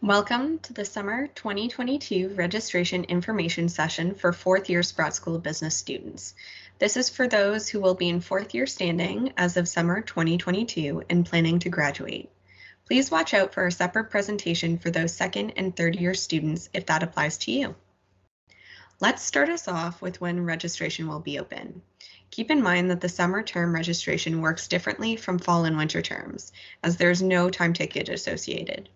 Welcome to the Summer 2022 Registration Information Session for fourth year Sprott School of Business students. This is for those who will be in fourth year standing as of summer 2022 and planning to graduate. Please watch out for a separate presentation for those second and third year students if that applies to you. Let's start us off with when registration will be open. Keep in mind that the summer term registration works differently from fall and winter terms, as there's no time ticket associated.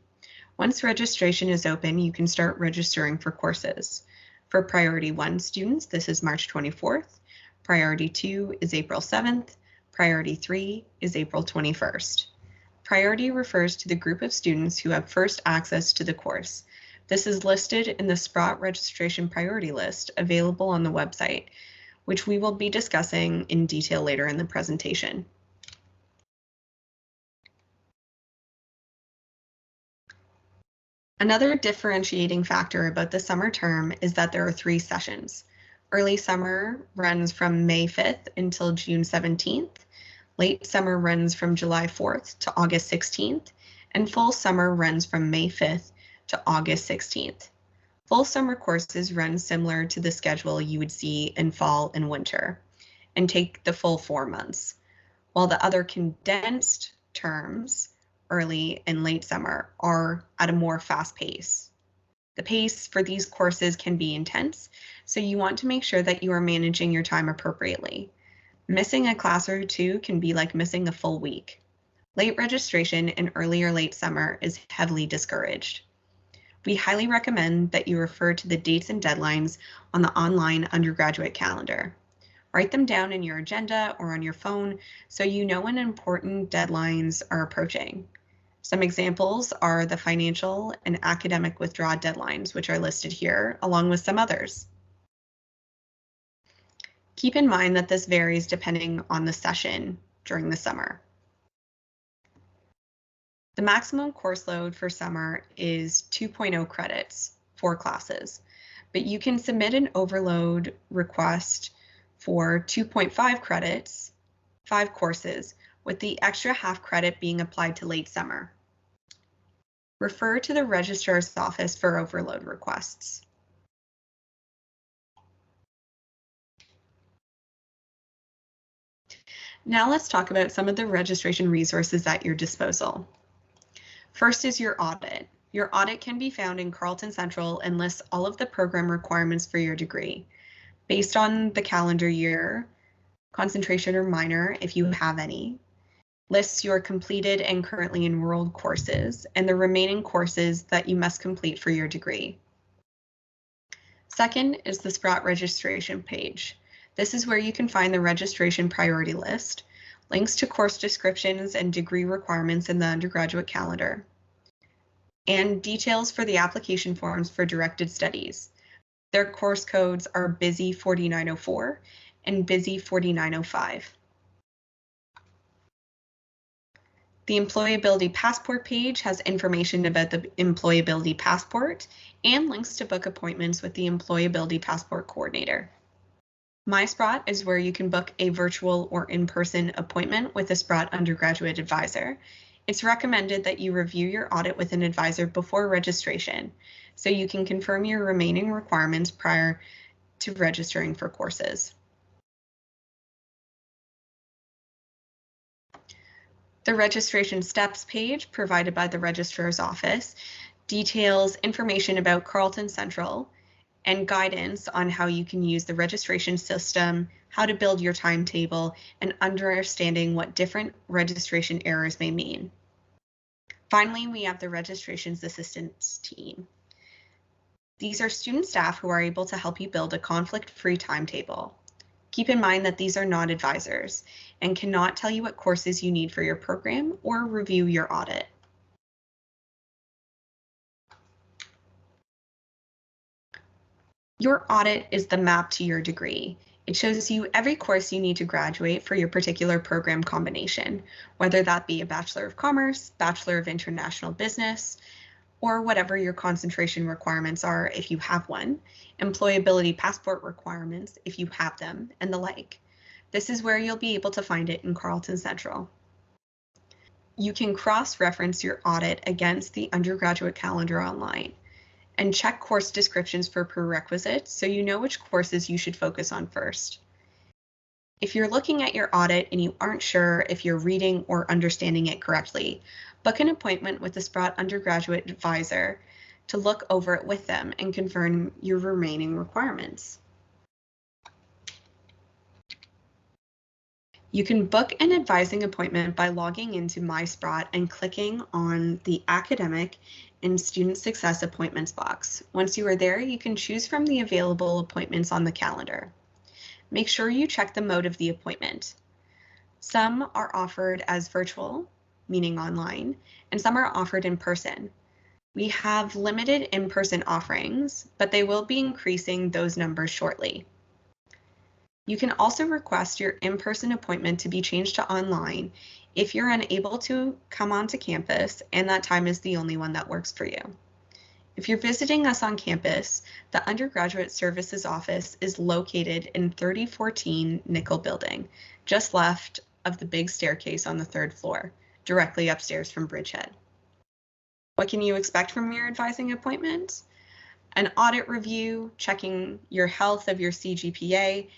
Once registration is open, you can start registering for courses. For Priority 1 students, this is March 24th. Priority 2 is April 7th. Priority 3 is April 21st. Priority refers to the group of students who have first access to the course. This is listed in the Sprott registration priority list available on the website, which we will be discussing in detail later in the presentation. Another differentiating factor about the summer term is that there are 3 sessions. Early summer runs from May 5th until June 17th. Late summer runs from July 4th to August 16th. And full summer runs from May 5th to August 16th. Full summer courses run similar to the schedule you would see in fall and winter and take the full 4 months, while the other condensed terms, early and late summer, are at a more fast pace. The pace for these courses can be intense, so you want to make sure that you are managing your time appropriately. Missing a class or 2 can be like missing a full week. Late registration in early or late summer is heavily discouraged. We highly recommend that you refer to the dates and deadlines on the online undergraduate calendar. Write them down in your agenda or on your phone so you know when important deadlines are approaching. Some examples are the financial and academic withdrawal deadlines, which are listed here, along with some others. Keep in mind that this varies depending on the session during the summer. The maximum course load for summer is 2.0 credits, 4 classes, but you can submit an overload request for 2.5 credits, 5 courses, with the extra half credit being applied to late summer. Refer to the registrar's office for overload requests. Now let's talk about some of the registration resources at your disposal. First is your audit. Your audit can be found in Carleton Central and lists all of the program requirements for your degree. Based on the calendar year, concentration or minor, if you have any, lists your completed and currently enrolled courses and the remaining courses that you must complete for your degree. Second is the Sprott registration page. This is where you can find the registration priority list, links to course descriptions and degree requirements in the undergraduate calendar, and details for the application forms for directed studies. Their course codes are Busy 4904 and Busy 4905. The Employability Passport page has information about the Employability Passport and links to book appointments with the Employability Passport coordinator. My Sprott is where you can book a virtual or in-person appointment with a Sprott undergraduate advisor. It's recommended that you review your audit with an advisor before registration, so you can confirm your remaining requirements prior to registering for courses. The registration steps page provided by the registrar's office details information about Carleton Central and guidance on how you can use the registration system, how to build your timetable, and understanding what different registration errors may mean. Finally, we have the registrations assistance team. These are student staff who are able to help you build a conflict-free timetable. Keep in mind that these are not advisors and cannot tell you what courses you need for your program or review your audit. Your audit is the map to your degree. It shows you every course you need to graduate for your particular program combination, whether that be a Bachelor of Commerce, Bachelor of International Business, or whatever your concentration requirements are if you have one, Employability Passport requirements if you have them, and the like. This is where you'll be able to find it in Carleton Central. You can cross-reference your audit against the undergraduate calendar online and check course descriptions for prerequisites so you know which courses you should focus on first. If you're looking at your audit and you aren't sure if you're reading or understanding it correctly, book an appointment with the Sprott undergraduate advisor to look over it with them and confirm your remaining requirements. You can book an advising appointment by logging into My Sprott and clicking on the Academic and Student Success Appointments box. Once you are there, you can choose from the available appointments on the calendar. Make sure you check the mode of the appointment. Some are offered as virtual, meaning online, and some are offered in person. We have limited in-person offerings, but they will be increasing those numbers shortly. You can also request your in-person appointment to be changed to online if you're unable to come onto campus and that time is the only one that works for you. If you're visiting us on campus, the Undergraduate Services Office is located in 3014 Nickel Building, just left of the big staircase on the 3rd floor, directly upstairs from Bridgehead. What can you expect from your advising appointment? An audit review, checking your health of your CGPA,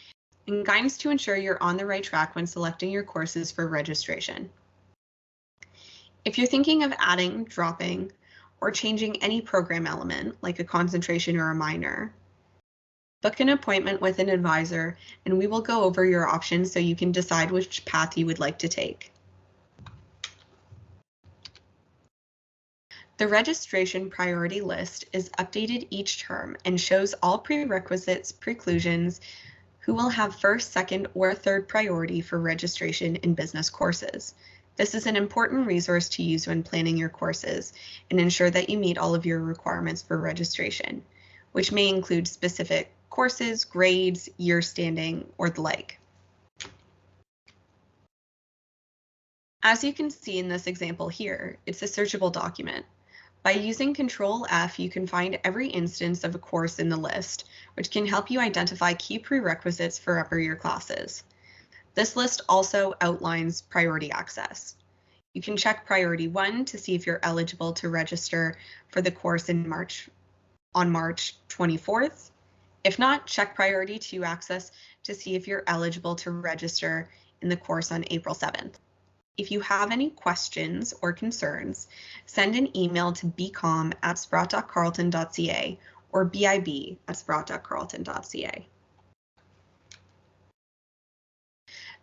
and guidance to ensure you're on the right track when selecting your courses for registration. If you're thinking of adding, dropping, or changing any program element, like a concentration or a minor, book an appointment with an advisor and we will go over your options so you can decide which path you would like to take. The registration priority list is updated each term and shows all prerequisites, preclusions, who will have first, second, or third priority for registration in business courses. This is an important resource to use when planning your courses and ensure that you meet all of your requirements for registration, which may include specific courses, grades, year standing, or the like. As you can see in this example here, it's a searchable document. By using Control F, you can find every instance of a course in the list, which can help you identify key prerequisites for upper year classes. This list also outlines priority access. You can check priority 1 to see if you're eligible to register for the course on March 24th. If not, check priority 2 access to see if you're eligible to register in the course on April 7th. If you have any questions or concerns, send an email to bcom@sprott.carleton.ca or bib@sprott.carleton.ca.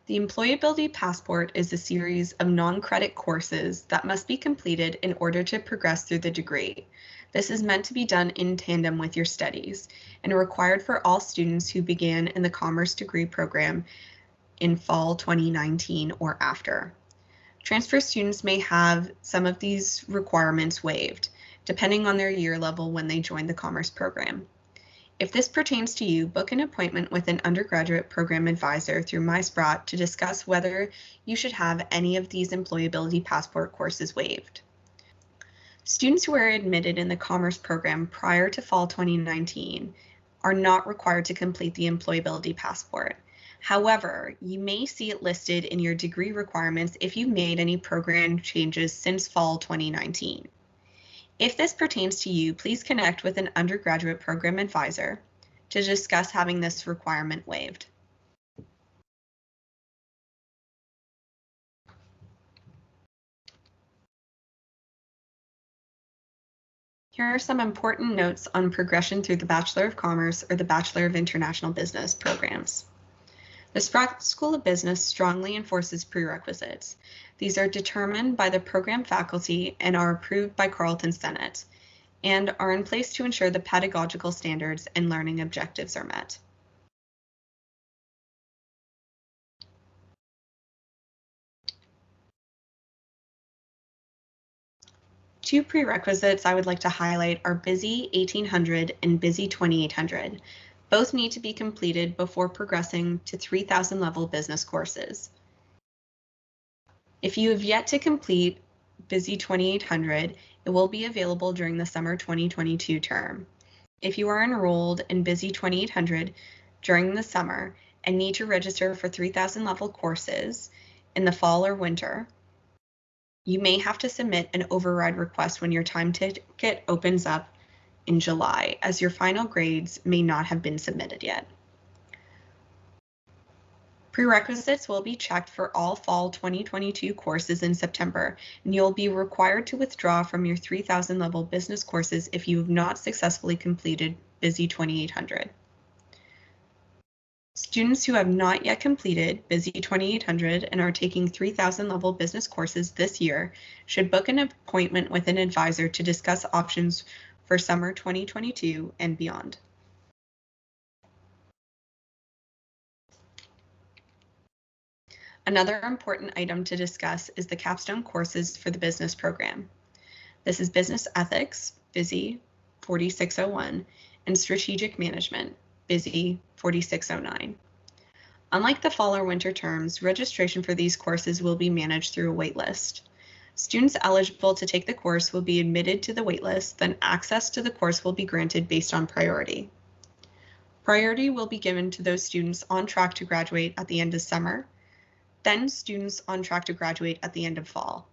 The Employability Passport is a series of non-credit courses that must be completed in order to progress through the degree. This is meant to be done in tandem with your studies and required for all students who began in the Commerce degree program in fall 2019 or after. Transfer students may have some of these requirements waived, depending on their year level when they join the Commerce program. If this pertains to you, book an appointment with an undergraduate program advisor through My Sprott to discuss whether you should have any of these Employability Passport courses waived. Students who are admitted in the Commerce program prior to fall 2019 are not required to complete the Employability Passport. However, you may see it listed in your degree requirements if you made any program changes since fall 2019. If this pertains to you, please connect with an undergraduate program advisor to discuss having this requirement waived. Here are some important notes on progression through the Bachelor of Commerce or the Bachelor of International Business programs. The Sprott School of Business strongly enforces prerequisites. These are determined by the program faculty and are approved by Carleton Senate, and are in place to ensure the pedagogical standards and learning objectives are met. Two prerequisites I would like to highlight are Busy 1800 and Busy 2800. Both need to be completed before progressing to 3000 level business courses. If you have yet to complete Busy 2800, it will be available during the summer 2022 term. If you are enrolled in Busy 2800 during the summer and need to register for 3000 level courses in the fall or winter, You may have to submit an override request when your time ticket opens up in July, as your final grades may not have been submitted yet. Prerequisites will be checked for all fall 2022 courses in September, and you'll be required to withdraw from your 3000 level business courses if you have not successfully completed Busy 2800. Students who have not yet completed Busy 2800 and are taking 3000 level business courses this year should book an appointment with an advisor to discuss options for summer 2022 and beyond. Another important item to discuss is the Capstone Courses for the business program. This is Business Ethics, Busy 4601, and Strategic Management, Busy 4609. Unlike the fall or winter terms, registration for these courses will be managed through a waitlist. Students eligible to take the course will be admitted to the waitlist, then access to the course will be granted based on priority. Priority will be given to those students on track to graduate at the end of summer, then students on track to graduate at the end of fall.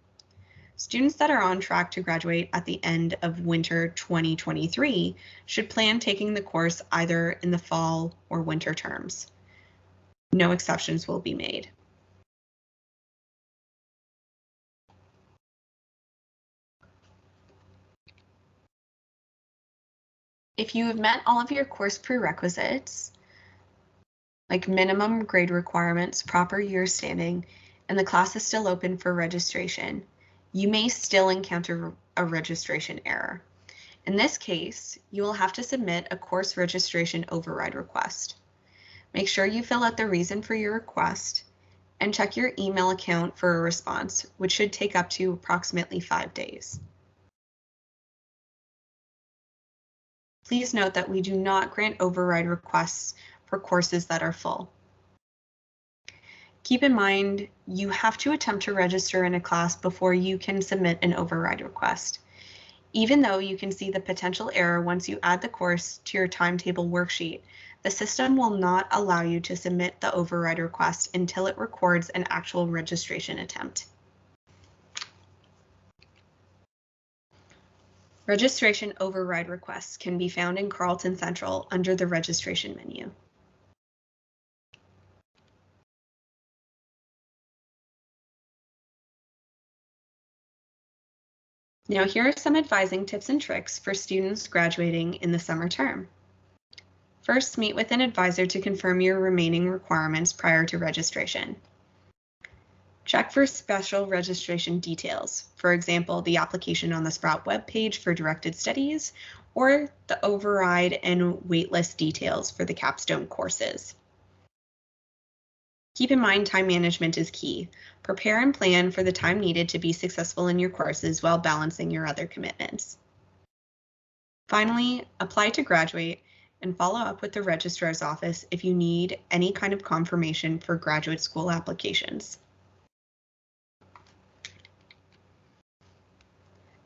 Students that are on track to graduate at the end of winter 2023 should plan taking the course either in the fall or winter terms. No exceptions will be made. If you have met all of your course prerequisites, like minimum grade requirements, proper year standing, and the class is still open for registration, you may still encounter a registration error. In this case, you will have to submit a course registration override request. Make sure you fill out the reason for your request and check your email account for a response, which should take up to approximately 5 days. Please note that we do not grant override requests for courses that are full. Keep in mind, you have to attempt to register in a class before you can submit an override request. Even though you can see the potential error once you add the course to your timetable worksheet, the system will not allow you to submit the override request until it records an actual registration attempt. Registration override requests can be found in Carleton Central under the registration menu. Now here are some advising tips and tricks for students graduating in the summer term. First, meet with an advisor to confirm your remaining requirements prior to registration. Check for special registration details, for example, the application on the Sprott webpage for directed studies, or the override and waitlist details for the Capstone courses. Keep in mind time management is key. Prepare and plan for the time needed to be successful in your courses while balancing your other commitments. Finally, apply to graduate and follow up with the registrar's office if you need any kind of confirmation for graduate school applications.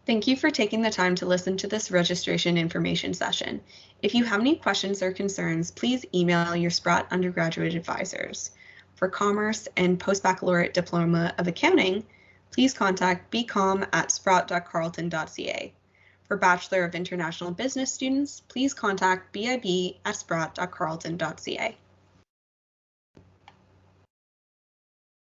Thank you for taking the time to listen to this registration information session. If you have any questions or concerns, please email your Sprott undergraduate advisors. For Commerce and Postbaccalaureate Diploma of Accounting, please contact bcom@sprott.carleton.ca. For Bachelor of International Business students, please contact bib@sprott.carleton.ca.